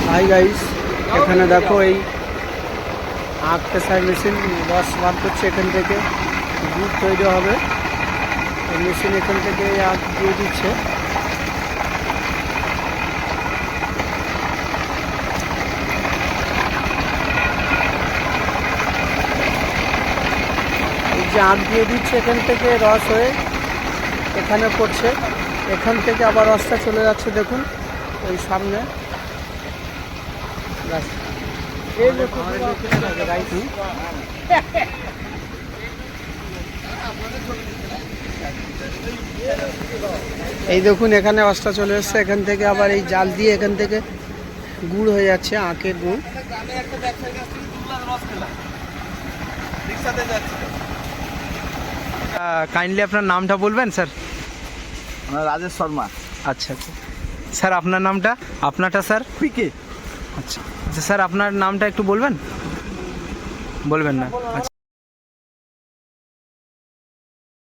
Hi guys, এখানে দেখো এই আখ পেশার মেশিন রস বার করছে। এখান থেকে গুড় তৈরি হবে। এই মেশিন এখান থেকে আখ দিয়ে দিচ্ছে। এই যে আখ দিয়ে দিচ্ছে, এখান থেকে রস হয়ে এখানে পড়ছে। এখান থেকে আবার রসটা চলে যাচ্ছে, দেখুন ওই সামনে। এই দেখুন এখানে রসটা চলে এসছে। এখান থেকে আবার এই জাল দিয়ে এখান থেকে গুড় হয়ে যাচ্ছে, আখের গুড়। কাইন্ডলি আপনার নামটা বলবেন স্যার? রাজেশ শর্মা। আচ্ছা আচ্ছা স্যার, আপনার নামটা? আপনারটা স্যার? পিকে। আচ্ছা আচ্ছা স্যার, আপনার নামটা একটু বলবেন? বলবেন না? আচ্ছা।